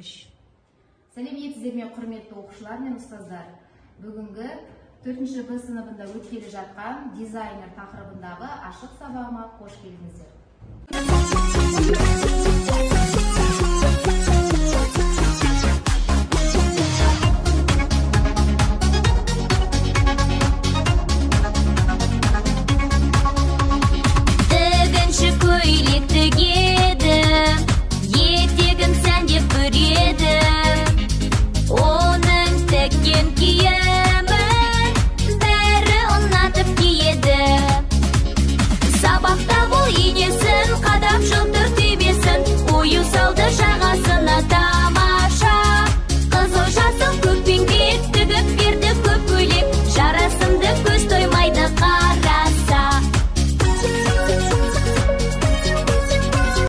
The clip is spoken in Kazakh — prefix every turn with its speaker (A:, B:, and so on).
A: 3.
B: Сәлеметсіздер ме, құрметті оқушылар мен ұстаздар. Бүгінгі 4-ші Б сыныбында өткелі жатқан дизайнер тақырыбындағы ашық сабағыма қош келдіңіздер.